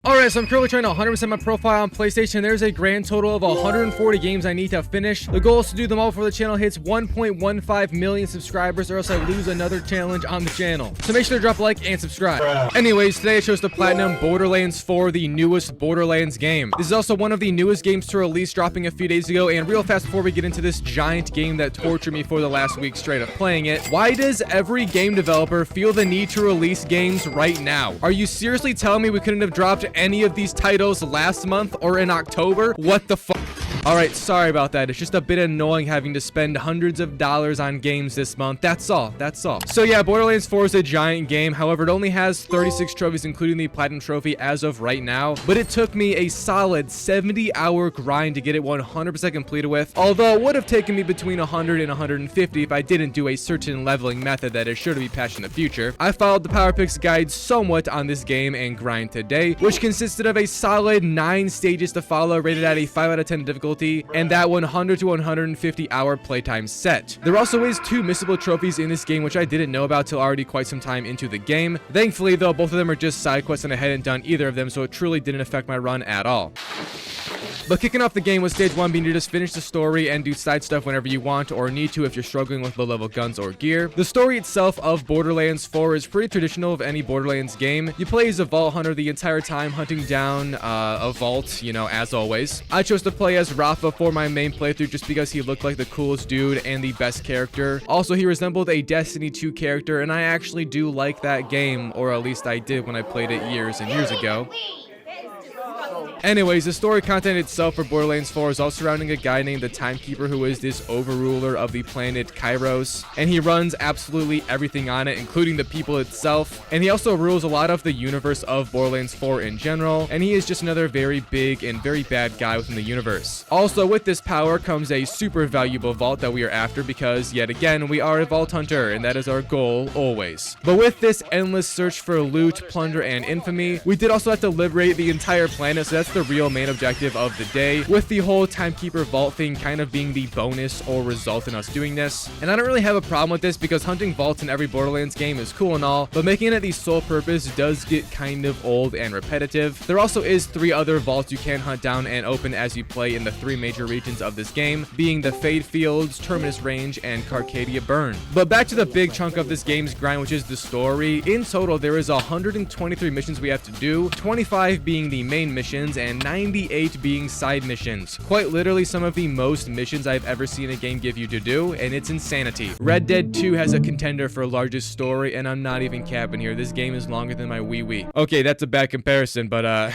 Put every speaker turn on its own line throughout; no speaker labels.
Alright, so I'm currently trying to 100% my profile on PlayStation. There's a grand total of 140 games I need to finish. The goal is to do them all before the channel hits 1.15 million subscribers, or else I lose another challenge on the channel. So make sure to drop a like and subscribe. Anyways, today I chose to platinum Borderlands 4, the newest Borderlands game. This is also one of the newest games to release, dropping a few days ago. And real fast before we get into this giant game that tortured me for the last week straight of playing it, why does every game developer feel the need to release games right now? Are you seriously telling me we couldn't have dropped any of these titles last month or in October? What the fuck? Alright, sorry about that. It's just a bit annoying having to spend hundreds of dollars on games this month. That's all. So yeah, Borderlands 4 is a giant game. However, it only has 36 trophies, including the Platinum Trophy as of right now. But it took me a solid 70-hour grind to get it 100% completed with. Although it would have taken me between 100 and 150 if I didn't do a certain leveling method that is sure to be patched in the future. I followed the Power Picks guide somewhat on this game and grind today, which consisted of a solid 9 stages to follow, rated at a 5 out of 10 difficulty, and that 100 to 150 hour playtime set. There also is 2 missable trophies in this game, which I didn't know about till already quite some time into the game. Thankfully though, both of them are just side quests and I hadn't done either of them, so it truly didn't affect my run at all. But kicking off the game with stage 1 being to just finish the story and do side stuff whenever you want or need to if you're struggling with low-level guns or gear. The story itself of Borderlands 4 is pretty traditional of any Borderlands game. You play as a vault hunter the entire time, hunting down a vault, you know, as always. I chose to play as Rafa for my main playthrough just because he looked like the coolest dude and the best character. Also, he resembled a Destiny 2 character, and I actually do like that game, or at least I did when I played it years and years ago. Anyways, the story content itself for Borderlands 4 is all surrounding a guy named the Timekeeper, who is this overruler of the planet Kairos, and he runs absolutely everything on it, including the people itself, and he also rules a lot of the universe of Borderlands 4 in general, and he is just another very big and very bad guy within the universe. Also, with this power comes a super valuable vault that we are after because, yet again, we are a vault hunter, and that is our goal always. But with this endless search for loot, plunder, and infamy, we did also have to liberate the entire planet, so that's the real main objective of the day, with the whole Timekeeper vault thing kind of being the bonus or result in us doing this. And I don't really have a problem with this because hunting vaults in every Borderlands game is cool and all, but making it the sole purpose does get kind of old and repetitive. There also is 3 other vaults you can hunt down and open as you play in the 3 major regions of this game, being the Fade Fields, Terminus Range, and Carcadia Burn. But back to the big chunk of this game's grind, which is the story. In total, there is 123 missions we have to do, 25 being the main missions and 98 being side missions. Quite literally some of the most missions I've ever seen a game give you to do, and it's insanity. Red Dead 2 has a contender for largest story, and I'm not even capping here. This game is longer than my Wii. Okay, that's a bad comparison, but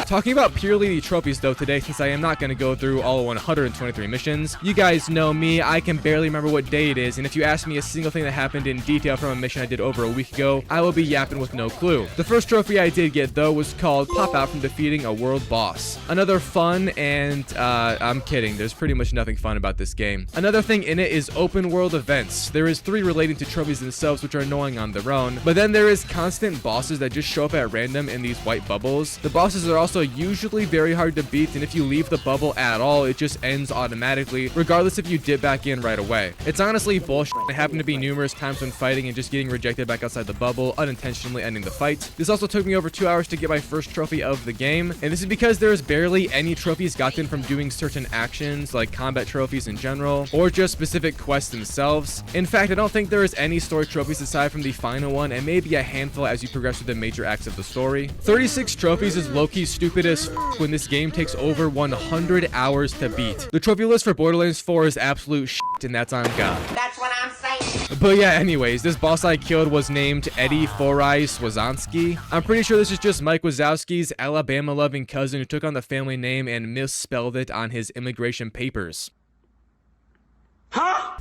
talking about purely the trophies though today, since I am not going to go through all 123 missions. You guys know me, I can barely remember what day it is, and if you ask me a single thing that happened in detail from a mission I did over a week ago, I will be yapping with no clue. The first trophy I did get though was called Pop Out from defeating a world boss. Another fun and I'm kidding, there's pretty much nothing fun about this game. Another thing in it is open world events. There is 3 relating to trophies themselves, which are annoying on their own, but then there is constant bosses that just show up at random in these white bubbles. The bosses are also usually very hard to beat, and if you leave the bubble at all, it just ends automatically, regardless if you dip back in right away. It's honestly bullshit. It happened to be numerous times when fighting and just getting rejected back outside the bubble, unintentionally ending the fight. This also took me over 2 hours to get my first trophy of the game, and this is because there's barely any trophies gotten from doing certain actions, like combat trophies in general, or just specific quests themselves. In fact, I don't think there is any story trophies aside from the final one, and maybe a handful as you progress through the major acts of the story. 36 trophies is low-key stupid as when this game takes over 100 hours to beat. The trophy list for Borderlands 4 is absolute shit, and that's on God.
That's what I'm saying.
But yeah, anyways, this boss I killed was named Eddie Forai Swazanski. I'm pretty sure this is just Mike Wazowski's Alabama-loving cousin who took on the family name and misspelled it on his immigration papers.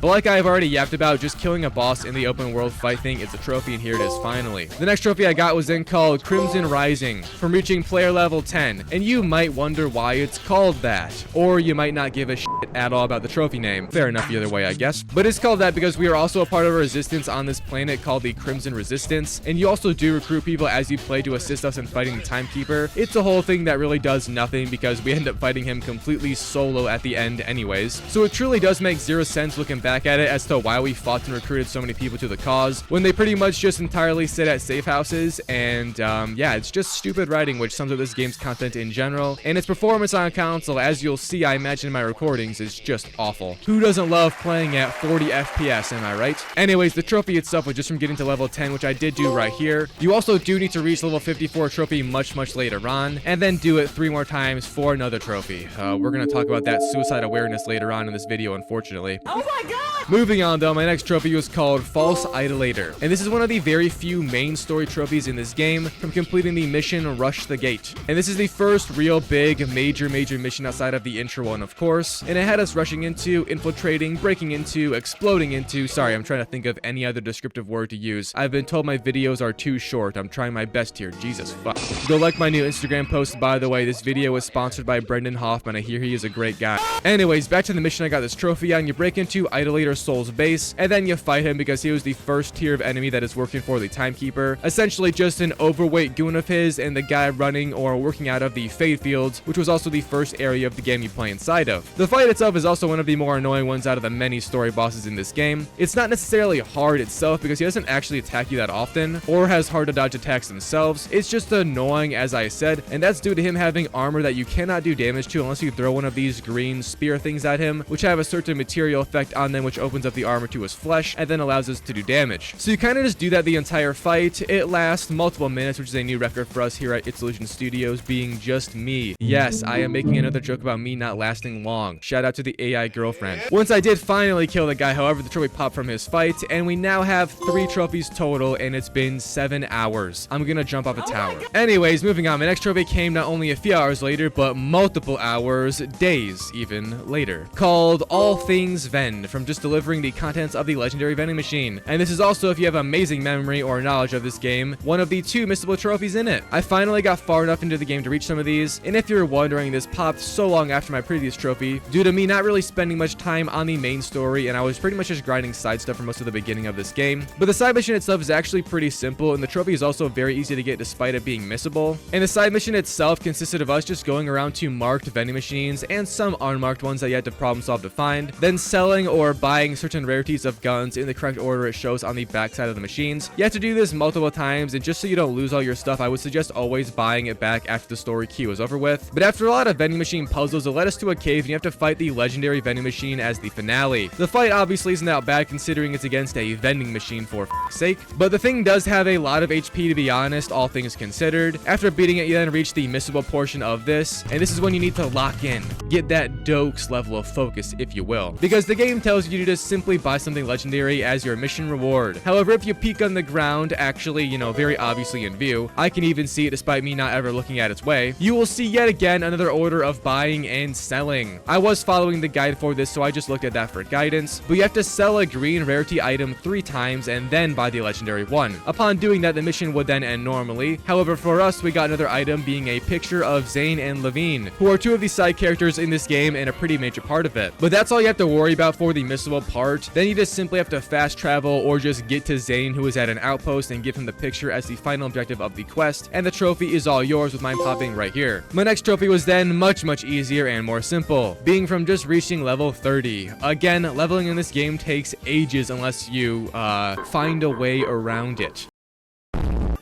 But like I've already yapped about, just killing a boss in the open world fight thing is a trophy, and here it is finally. The next trophy I got was then called Crimson Rising, from reaching player level 10, and you might wonder why it's called that, or you might not give a shit at all about the trophy name. Fair enough either way, I guess. But it's called that because we are also a part of a resistance on this planet called the Crimson Resistance, and you also do recruit people as you play to assist us in fighting the Timekeeper. It's a whole thing that really does nothing because we end up fighting him completely solo at the end anyways, so it truly does make zero sense sense looking back at it as to why we fought and recruited so many people to the cause when they pretty much just entirely sit at safe houses. And yeah, it's just stupid writing, which sums up this game's content in general. And its performance on console, as you'll see, I imagine in my recordings, is just awful. Who doesn't love playing at 40 FPS, am I right? Anyways, the trophy itself was just from getting to level 10, which I did do right here. You also do need to reach level 54 trophy much later on, and then do it 3 more times for another trophy. We're gonna talk about that suicide awareness later on in this video, unfortunately. Oh my god! Moving on though, my next trophy was called False Idolator, and this is one of the very few main story trophies in this game from completing the mission Rush the Gate. And this is the first real big major mission outside of the intro one, of course, and it had us rushing into, infiltrating, breaking into, exploding into. Sorry, I'm trying to think of any other descriptive word to use. I've been told my videos are too short. I'm trying my best here. Jesus fuck. Go like my new Instagram post, by the way. This video was sponsored by Brendan Hoffman. I hear he is a great guy. Anyways, back to the mission I got this trophy on. You break into Idolator Soul's base, and then you fight him because he was the first tier of enemy that is working for the Timekeeper. Essentially just an overweight goon of his and the guy running or working out of the Fade Fields, which was also the first area of the game you play inside of. The fight itself is also one of the more annoying ones out of the many story bosses in this game. It's not necessarily hard itself because he doesn't actually attack you that often or has hard to dodge attacks themselves. It's just annoying, as I said, and that's due to him having armor that you cannot do damage to unless you throw one of these green spear things at him, which have a certain material effect on them which opens up the armor to his flesh and then allows us to do damage. So you kind of just do that the entire fight. It lasts multiple minutes, which is a new record for us here at ItsIlusion Studios, being just me. Yes, I am making another joke about me not lasting long. Shout out to the AI girlfriend. Once I did finally kill the guy, however, the trophy popped from his fight, and we now have 3 trophies total, and it's been 7 hours. I'm gonna jump off a tower. Anyways, moving on. My next trophy came not only a few hours later, but multiple hours, days even later, called All Things Vend, from just delivering the contents of the legendary vending machine. And this is also, if you have amazing memory or knowledge of this game, one of the 2 missable trophies in it. I finally got far enough into the game to reach some of these, and if you're wondering, this popped so long after my previous trophy due to me not really spending much time on the main story, and I was pretty much just grinding side stuff for most of the beginning of this game. But the side mission itself is actually pretty simple, and the trophy is also very easy to get despite it being missable. And the side mission itself consisted of us just going around to marked vending machines and some unmarked ones that you had to problem solve to find, then selling or buying certain rarities of guns in the correct order it shows on the back side of the machines. You have to do this multiple times, and just so you don't lose all your stuff, I would suggest always buying it back after the story queue is over with. But after a lot of vending machine puzzles, it led us to a cave and you have to fight the legendary vending machine as the finale. The fight obviously isn't that bad considering it's against a vending machine for f***'s sake, but the thing does have a lot of HP to be honest, all things considered. After beating it, you then reach the missable portion of this, and this is when you need to lock in, get that dokes level of focus, if you will, because the game tells you to just simply buy something legendary as your mission reward. However, if you peek on the ground, actually, you know, very obviously in view, I can even see it despite me not ever looking at its way, you will see yet again another order of buying and selling. I was following the guide for this, so I just looked at that for guidance, but you have to sell a green rarity item 3 times and then buy the legendary one. Upon doing that, the mission would then end normally. However, for us, we got another item being a picture of Zane and Levine, who are 2 of the side characters in this game and a pretty major part of it. But that's all you have to worry about for the missable part. Then you just simply have to fast travel or just get to Zane, who is at an outpost, and give him the picture as the final objective of the quest, and the trophy is all yours with mine popping right here. My next trophy was then much easier and more simple, being from just reaching level 30. Again, leveling in this game takes ages unless you find a way around it.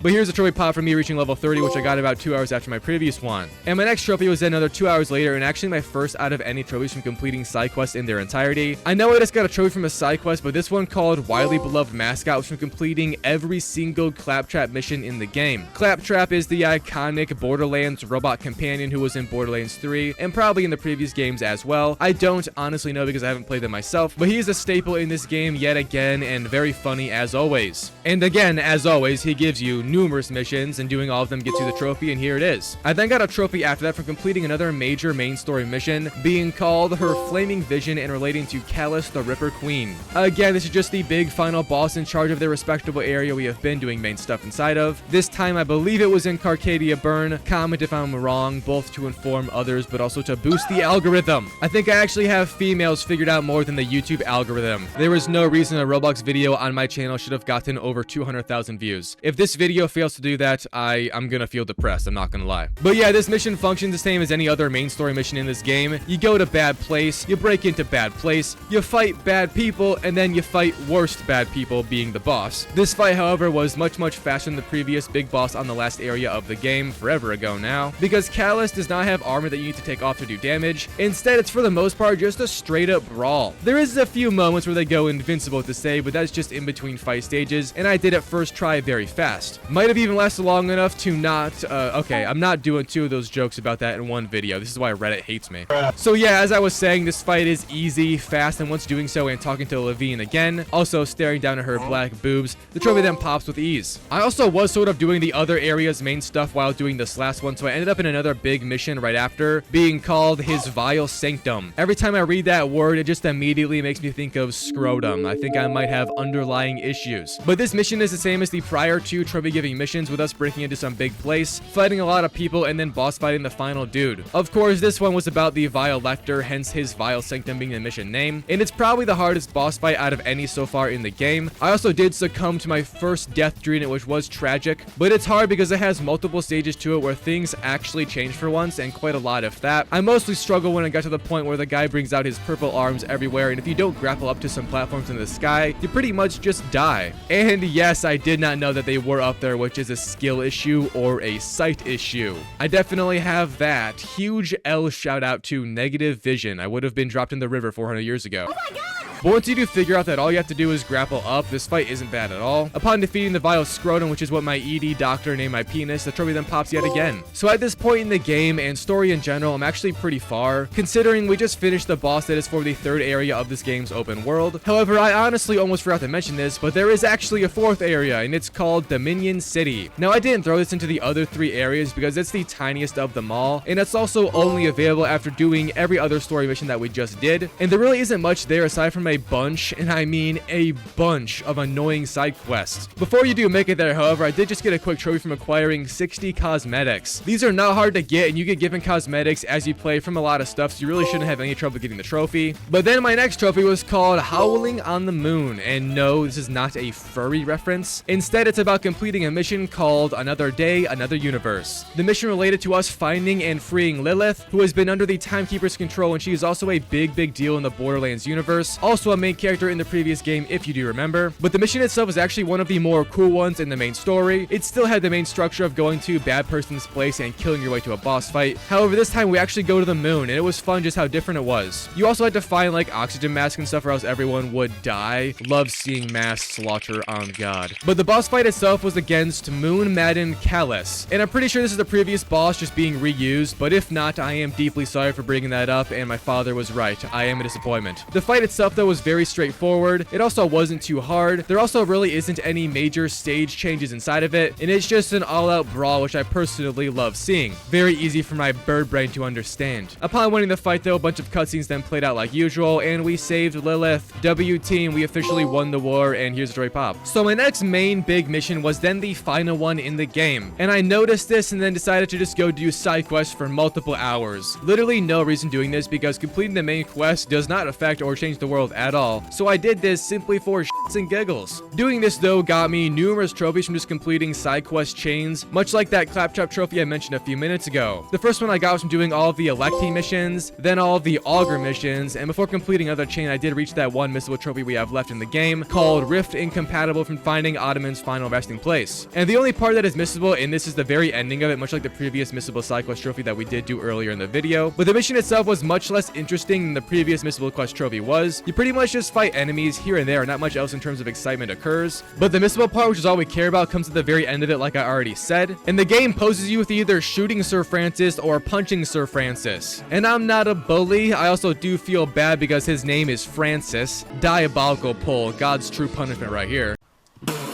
But here's a trophy pop for me reaching level 30, which I got about 2 hours after my previous one. And my next trophy was then another 2 hours later, and actually my first out of any trophies from completing side quests in their entirety. I know I just got a trophy from a side quest, but this one called Widely Beloved Mascot was from completing every single Claptrap mission in the game. Claptrap is the iconic Borderlands robot companion who was in Borderlands 3, and probably in the previous games as well. I don't honestly know because I haven't played them myself, but he is a staple in this game yet again, and very funny as always. And again, as always, he gives you numerous missions, and doing all of them gets you the trophy, and here it is. I then got a trophy after that for completing another major main story mission, being called Her Flaming Vision and relating to Callus the Ripper Queen. Again, this is just the big final boss in charge of their respectable area we have been doing main stuff inside of. This time I believe it was in Carcadia Burn. Comment if I'm wrong, both to inform others but also to boost the algorithm. I think I actually have females figured out more than the YouTube algorithm. There is no reason a Roblox video on my channel should have gotten over 200,000 views. If this video video fails to do that, I'm gonna feel depressed, I'm not gonna lie. But yeah, this mission functions the same as any other main story mission in this game. You go to bad place, you break into bad place, you fight bad people, and then you fight worst bad people, being the boss. This fight, however, was much faster than the previous big boss on the last area of the game, forever ago now, because Callus does not have armor that you need to take off to do damage. Instead, it's for the most part just a straight up brawl. There is a few moments where they go invincible to say, but that's just in between fight stages, and I did it first try very fast. Might have even lasted long enough to not, okay, I'm not doing 2 of those jokes about that in one video. This is why Reddit hates me. So yeah, as I was saying, this fight is easy, fast, and once doing so and talking to Levine again, also staring down at her black boobs, the trophy then pops with ease. I also was sort of doing the other area's main stuff while doing this last one, so I ended up in another big mission right after, being called his vile Sanctum. Every time I read that word, it just immediately makes me think of scrotum. I think I might have underlying issues. But this mission is the same as the prior 2 trophy giving missions, with us breaking into some big place, fighting a lot of people, and then boss fighting the final dude. Of course, this one was about the vile Lector, hence his vile Sanctum being the mission name, and it's probably the hardest boss fight out of any so far in the game. I also did succumb to my first death during it, which was tragic, but it's hard because it has multiple stages to it where things actually change for once, and quite a lot of that. I mostly struggle when I got to the point where the guy brings out his purple arms everywhere, and if you don't grapple up to some platforms in the sky, you pretty much just die. And yes, I did not know that they were up there, which is a skill issue or a sight issue. I definitely have that. Huge L shout out to negative vision. I would have been dropped in the river 400 years ago. Oh my God! But once you do figure out that all you have to do is grapple up, this fight isn't bad at all. Upon defeating the vile scrotum, which is what my ED doctor named my penis, the trophy then pops yet again. So at this point in the game and story in general, I'm actually pretty far, considering we just finished the boss that is for the 3rd area of this game's open world. However, I honestly almost forgot to mention this, but there is actually a 4th area, and it's called Dominion City. Now, I didn't throw this into the other 3 areas because it's the tiniest of them all, and it's also only available after doing every other story mission that we just did, and there really isn't much there aside from a bunch, and I mean a bunch, of annoying side quests. Before you do make it there, however, I did just get a quick trophy from acquiring 60 cosmetics. These are not hard to get, and you get given cosmetics as you play from a lot of stuff, so you really shouldn't have any trouble getting the trophy. But then my next trophy was called Howling on the Moon, and no, this is not a furry reference. Instead, it's about completing a mission called Another Day, Another Universe. The mission related to us finding and freeing Lilith, who has been under the Timekeeper's control, and she is also a big deal in the Borderlands universe. Also a main character in the previous game, if you do remember. But the mission itself is actually one of the more cool ones in the main story. It still had the main structure of going to bad person's place and killing your way to a boss fight. However, this time we actually go to the moon, and it was fun just how different it was. You also had to find like oxygen masks and stuff, or else everyone would die. Love seeing mass slaughter on God. But the boss fight itself was against Moon Madden Callus, and I'm pretty sure this is the previous boss just being reused, but if not, I am deeply sorry for bringing that up, and my father was right. I am a disappointment. The fight itself, though, was very straightforward. It also wasn't too hard. There also really isn't any major stage changes inside of it, and it's just an all-out brawl, which I personally love seeing. Very easy for my bird brain to understand. Upon winning the fight, though, a bunch of cutscenes then played out like usual, and we saved Lilith. W team, we officially won the war, and here's the story pop. So my next main big mission was then the final one in the game, and I noticed this and then decided to just go do side quests for multiple hours. Literally no reason doing this because completing the main quest does not affect or change the world at all, so I did this simply for shits and giggles. Doing this, though, got me numerous trophies from just completing side quest chains, much like that claptrap trophy I mentioned a few minutes ago. The first one I got was from doing all of the Electi missions, then all of the Augur missions, and before completing another chain, I did reach that one missable trophy we have left in the game called Rift Incompatible from finding Ottoman's final resting place. And the only part that is missable in this is the very ending of it, much like the previous missable side quest trophy that we did do earlier in the video. But the mission itself was much less interesting than the previous missable quest trophy was. You pretty much just fight enemies here and there, not much else in terms of excitement occurs. But the missable part, which is all we care about, comes at the very end of it, like I already said. And the game poses you with either shooting Sir Francis or punching Sir Francis. And I'm not a bully. I also do feel bad because his name is Francis. Diabolical pull. God's true punishment right here.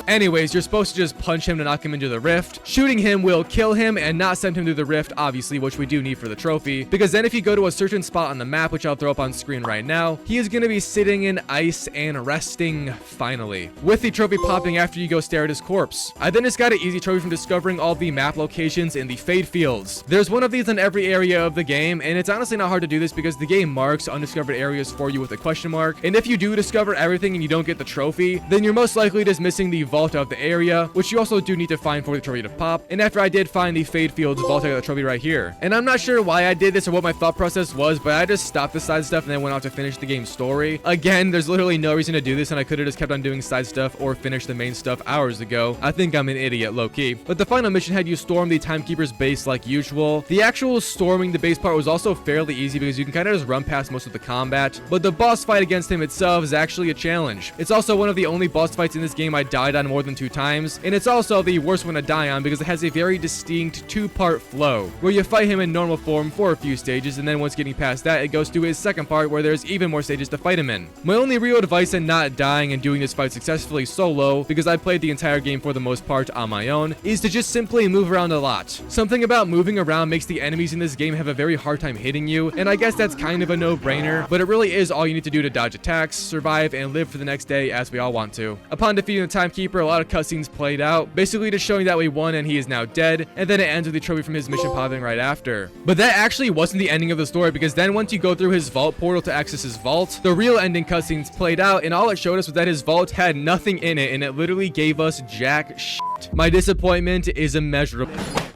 Anyways, you're supposed to just punch him to knock him into the rift. Shooting him will kill him and not send him through the rift, obviously, which we do need for the trophy. Because then if you go to a certain spot on the map, which I'll throw up on screen right now, he is going to be sitting in ice and resting, finally. With the trophy popping after you go stare at his corpse. I then just got an easy trophy from discovering all the map locations in the Fade Fields. There's one of these in every area of the game, and it's honestly not hard to do this because the game marks undiscovered areas for you with a question mark. And if you do discover everything and you don't get the trophy, then you're most likely just missing the vault of the area, which you also do need to find for the trophy to pop. And after I did find the Fade Fields vault, I got the trophy right here. And I'm not sure why I did this or what my thought process was, but I just stopped the side stuff and then went on to finish the game's story. Again, there's literally no reason to do this, and I could have just kept on doing side stuff or finished the main stuff hours ago. I think I'm an idiot, low-key. But the final mission had you storm the Timekeeper's base like usual. The actual storming the base part was also fairly easy because you can kind of just run past most of the combat, but the boss fight against him itself is actually a challenge. It's also one of the only boss fights in this game I died on more than 2 times, and it's also the worst one to die on because it has a very distinct 2-part flow, where you fight him in normal form for a few stages, and then once getting past that, it goes to his second part where there's even more stages to fight him in. My only real advice in not dying and doing this fight successfully solo, because I played the entire game for the most part on my own, is to just simply move around a lot. Something about moving around makes the enemies in this game have a very hard time hitting you, and I guess that's kind of a no-brainer, but it really is all you need to do to dodge attacks, survive, and live for the next day as we all want to. Upon defeating the Timekeeper, a lot of cutscenes played out, basically just showing that we won and he is now dead, and then it ends with the trophy from his mission popping right after. But that actually wasn't the ending of the story, because then once you go through his vault portal to access his vault, the real ending cutscenes played out, and all it showed us was that his vault had nothing in it, and it literally gave us jack shit. My disappointment is immeasurable.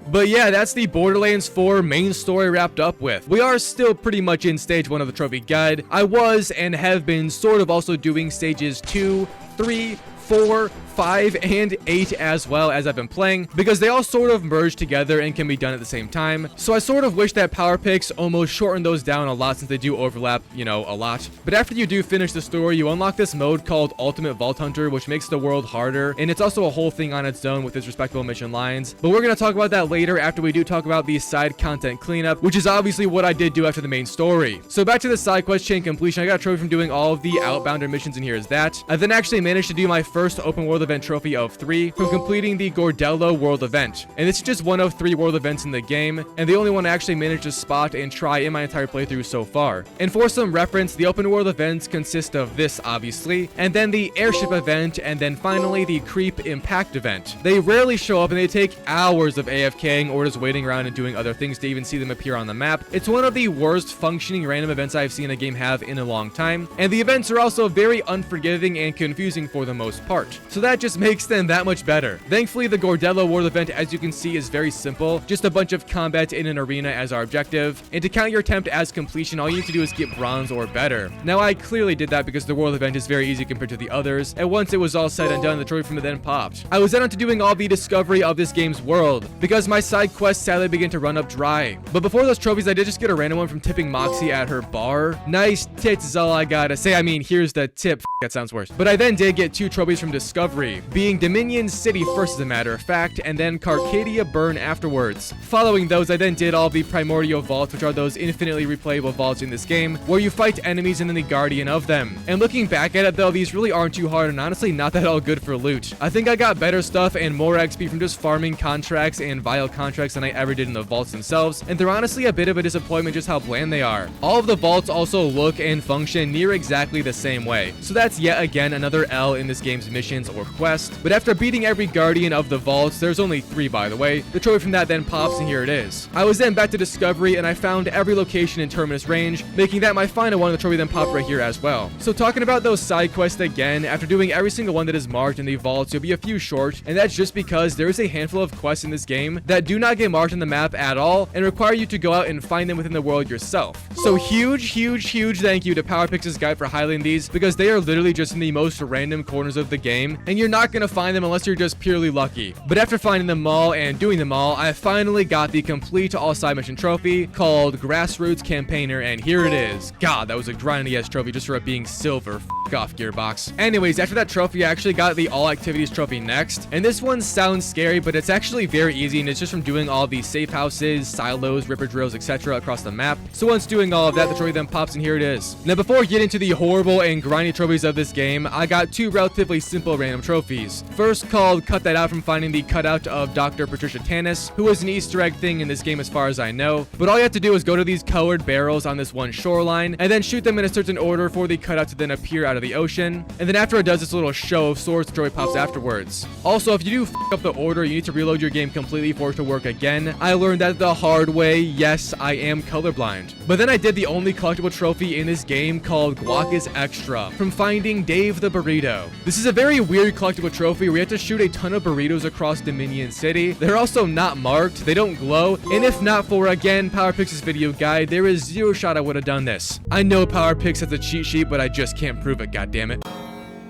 But yeah, that's the Borderlands 4 main story wrapped up with. We are still pretty much in stage 1 of the trophy guide. I was and have been sort of also doing stages 2, 3, 4, 5, and 8 as well as I've been playing, because they all sort of merge together and can be done at the same time. So I sort of wish that power picks almost shortened those down a lot, since they do overlap, you know, a lot. But after you do finish the story, you unlock this mode called Ultimate Vault Hunter, which makes the world harder, and it's also a whole thing on its own with its respectable mission lines. But we're going to talk about that later after we do talk about the side content cleanup, which is obviously what I did do after the main story. So back to the side quest chain completion. I got a trophy from doing all of the Outbounder missions, and here is that. I then actually managed to do my first open world event trophy of 3 from completing the Gordello world event, and this is just one of 3 world events in the game, and the only one I actually managed to spot and try in my entire playthrough so far. And for some reference, the open world events consist of this, obviously, and then the Airship event, and then finally the Creep Impact event. They rarely show up, and they take hours of AFKing or just waiting around and doing other things to even see them appear on the map. It's one of the worst functioning random events I've seen a game have in a long time, and the events are also very unforgiving and confusing for the most part, so that just makes them that much better. Thankfully, the Gordello world event, as you can see, is very simple, just a bunch of combat in an arena as our objective, and to count your attempt as completion, all you need to do is get bronze or better. Now, I clearly did that because the world event is very easy compared to the others, and once it was all said and done, the trophy from it then popped. I was then on to doing all the discovery of this game's world, because my side quests sadly began to run up dry. But before those trophies, I did just get a random one from tipping Moxie at her bar. Nice tits is all I gotta say. I mean, here's the tip. That sounds worse. But I then did get 2 trophies from discovery, being Dominion City first as a matter of fact, and then Carcadia Burn afterwards. Following those, I then did all the Primordial Vaults, which are those infinitely replayable vaults in this game, where you fight enemies and then the guardian of them. And looking back at it though, these really aren't too hard and honestly not that all good for loot. I think I got better stuff and more XP from just farming contracts and vile contracts than I ever did in the vaults themselves, and they're honestly a bit of a disappointment just how bland they are. All of the vaults also look and function near exactly the same way, so that's yet again another L in this game's missions or quest. But after beating every guardian of the vaults, there's only 3 by the way, the trophy from that then pops, and here it is. I was then back to discovery and I found every location in Terminus range, making that my final one. The trophy then popped right here as well. So talking about those side quests again, after doing every single one that is marked in the vaults, you'll be a few short, and that's just because there is a handful of quests in this game that do not get marked on the map at all and require you to go out and find them within the world yourself. So huge thank you to PowerPix's guide for highlighting these, because they are literally just in the most random corners of the game, and you're not gonna find them unless you're just purely lucky. But after finding them all and doing them all, I finally got the complete all side mission trophy called Grassroots Campaigner, and here it is. God, that was a grindy ass trophy just for it being silver. F off, Gearbox. Anyways, after that trophy, I actually got the all activities trophy next, and this one sounds scary, but it's actually very easy, and it's just from doing all the safe houses, silos, ripper drills, etc. across the map. So once doing all of that, the trophy then pops, and here it is. Now before we get into the horrible and grindy trophies of this game, I got 2 relatively simple random trophies. First, called Cut That Out, from finding the cutout of Dr. Patricia Tanis, who is an Easter egg thing in this game as far as I know, but all you have to do is go to these colored barrels on this one shoreline and then shoot them in a certain order for the cutout to then appear out of the ocean, and then after it does this little show of swords, the trophy pops afterwards. Also, if you do f up the order, you need to reload your game completely for it to work again. I learned that the hard way. Yes, I am colorblind. But then I did the only collectible trophy in this game, called Guac is Extra, from finding Dave the Burrito. This is a very weird collectible trophy where you have to shoot a ton of burritos across Dominion City. They're also not marked, they don't glow, and if not for, again, PowerPix's video guide, there is zero shot I would have done this. I know PowerPix has a cheat sheet, but I just can't prove it, goddammit.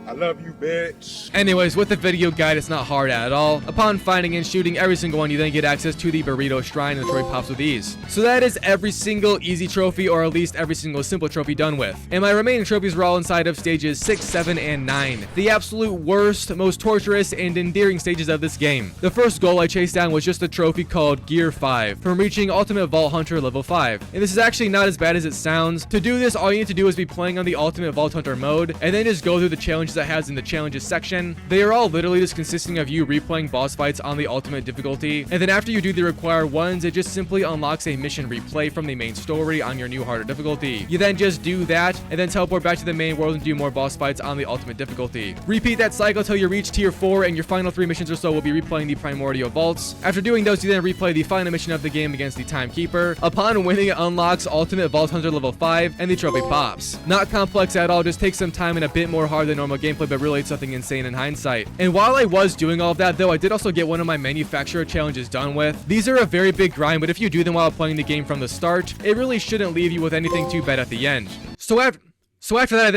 I love you, bitch.
Anyways, with the video guide, it's not hard at all. Upon finding and shooting every single one, you then get access to the burrito shrine, and the trophy pops with ease. So that is every single easy trophy, or at least every single simple trophy done with. And my remaining trophies were all inside of stages 6, 7, and 9. The absolute worst, most torturous, and endearing stages of this game. The first goal I chased down was just a trophy called Gear 5, from reaching Ultimate Vault Hunter level 5. And this is actually not as bad as it sounds. To do this, all you need to do is be playing on the Ultimate Vault Hunter mode, and then just go through the challenges that has in the challenges section. They are all literally just consisting of you replaying boss fights on the ultimate difficulty, and then after you do the required ones, it just simply unlocks a mission replay from the main story on your new harder difficulty. You then just do that, and then teleport back to the main world and do more boss fights on the ultimate difficulty. Repeat that cycle till you reach tier 4, and your final 3 missions or so will be replaying the primordial vaults. After doing those, you then replay the final mission of the game against the timekeeper. Upon winning, it unlocks Ultimate Vault Hunter level 5, and the trophy pops. Not complex at all, just takes some time and a bit more hard than normal gameplay, but really it's something insane in hindsight. And while I was doing all of that, though, I did also get one of my manufacturer challenges done with. These are a very big grind, but if you do them while playing the game from the start, it really shouldn't leave you with anything too bad at the end. So after that,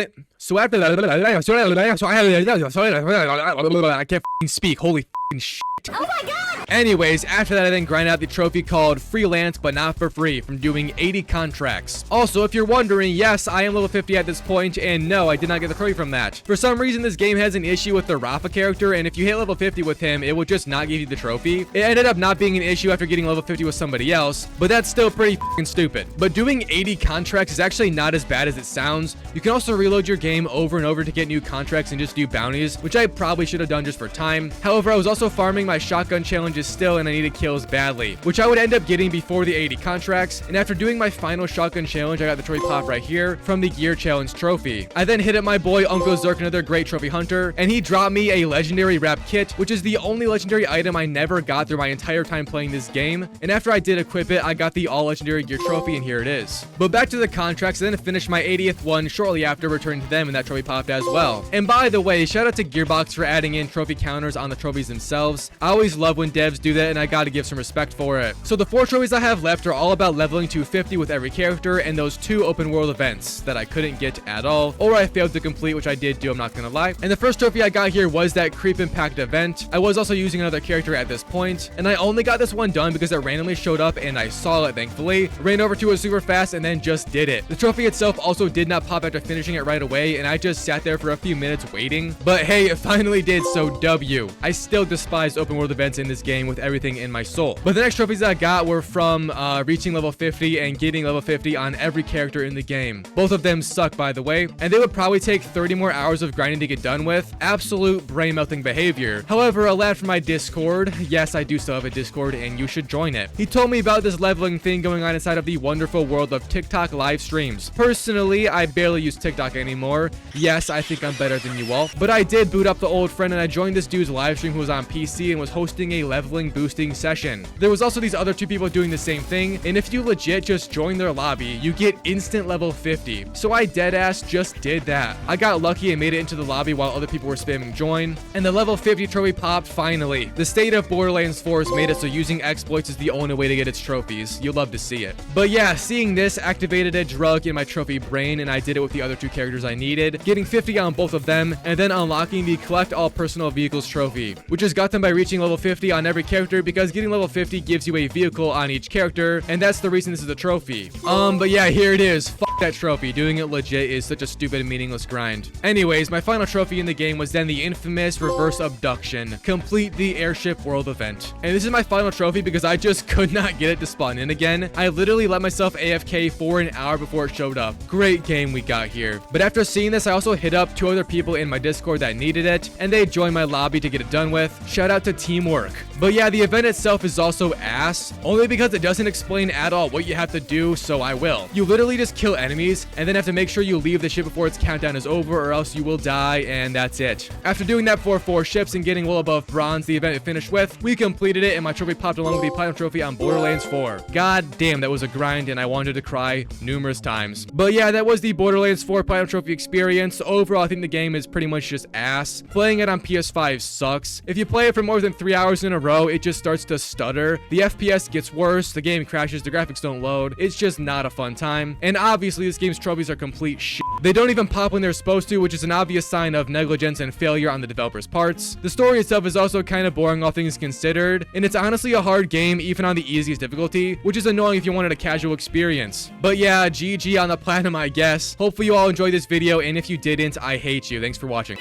I can't f***ing speak. Holy f***ing shit. Oh my god! Anyways, after that I then grind out the trophy called Freelance But Not For Free from doing 80 contracts. Also, if you're wondering, yes, I am level 50 at this point, and no, I did not get the trophy from that. For some reason, this game has an issue with the Rafa character, and if you hit level 50 with him, it will just not give you the trophy. It ended up not being an issue after getting level 50 with somebody else, but that's still pretty f***ing stupid. But doing 80 contracts is actually not as bad as it sounds. You can also reload your game over and over to get new contracts and just do bounties, which I probably should have done just for time. However, I was also farming my shotgun challenges still, and I needed kills badly, which I would end up getting before the 80 contracts. And after doing my final shotgun challenge, I got the trophy pop right here from the gear challenge trophy. I then hit up my boy Uncle Zerk, another great trophy hunter, and he dropped me a legendary wrap kit, which is the only legendary item I never got through my entire time playing this game. And after I did equip it, I got the all legendary gear trophy, and here it is. But back to the contracts, I then finished my 80th one shortly after returning to them, and that trophy popped as well. And by the way, shout out to Gearbox for adding in trophy counters on the trophies themselves. I always love when devs do that, and I gotta give some respect for it. So the 4 trophies I have left are all about leveling to 50 with every character, and those 2 open world events that I couldn't get at all, or I failed to complete, which I did do, I'm not gonna lie. And the first trophy I got here was that Creep Impact event. I was also using another character at this point, and I only got this one done because it randomly showed up and I saw it, thankfully, ran over to it super fast, and then just did it. The trophy itself also did not pop after finishing it right away, and I just sat there for a few minutes waiting. But hey, it finally did, so W. I still despise open world events in this game with everything in my soul. But the next trophies I got were from reaching level 50 and getting level 50 on every character in the game. Both of them suck, by the way, and they would probably take 30 more hours of grinding to get done with. Absolute brain-melting behavior. However, a lad from my Discord, yes, I do still have a Discord, and you should join it. He told me about this leveling thing going on inside of the wonderful world of TikTok live streams. Personally, I barely use TikTok anymore. Yes, I think I'm better than you all, but I did boot up the old friend, and I joined this dude's live stream who was on PC and was hosting a leveling boosting session. There was also these other 2 people doing the same thing, and if you legit just join their lobby, you get instant level 50. So I deadass just did that. I got lucky and made it into the lobby while other people were spamming join, and the level 50 trophy popped finally. The state of Borderlands 4 has made it so using exploits is the only way to get its trophies. You'll love to see it. But yeah, seeing this activated a drug in my trophy brain, and I did it with the other 2 characters I needed, getting 50 on both of them, and then unlocking the collect all personal vehicles trophy, which is got them by reaching level 50 on every character, because getting level 50 gives you a vehicle on each character, and that's the reason this is a trophy. But yeah, here it is. Fuck that trophy. Doing it legit is such a stupid and meaningless grind. Anyways, my final trophy in the game was then the infamous reverse abduction. Complete the Airship world event. And this is my final trophy because I just could not get it to spawn in again. I literally let myself AFK for an hour before it showed up. Great game we got here. But after seeing this, I also hit up 2 other people in my Discord that needed it, and they joined my lobby to get it done with. Shout out to teamwork. But yeah, the event itself is also ass, only because it doesn't explain at all what you have to do, so I will. You literally just kill enemies, and then have to make sure you leave the ship before its countdown is over, or else you will die, and that's it. After doing that for 4 ships and getting well above bronze, the event finished with, we completed it, and my trophy popped along with the platinum trophy on Borderlands 4. God damn, that was a grind, and I wanted to cry numerous times. But yeah, that was the Borderlands 4 platinum trophy experience. Overall, I think the game is pretty much just ass. Playing it on PS5 sucks. If you play it for more than 3 hours in a row, it just starts to stutter. The FPS gets worse, the game crashes, the graphics don't load. It's just not a fun time. And obviously, this game's trophies are complete shit. They don't even pop when they're supposed to, which is an obvious sign of negligence and failure on the developer's parts. The story itself is also kind of boring, all things considered, and it's honestly a hard game even on the easiest difficulty, which is annoying if you wanted a casual experience. But yeah, GG on the platinum, I guess. Hopefully you all enjoyed this video, and if you didn't, I hate you. Thanks for watching.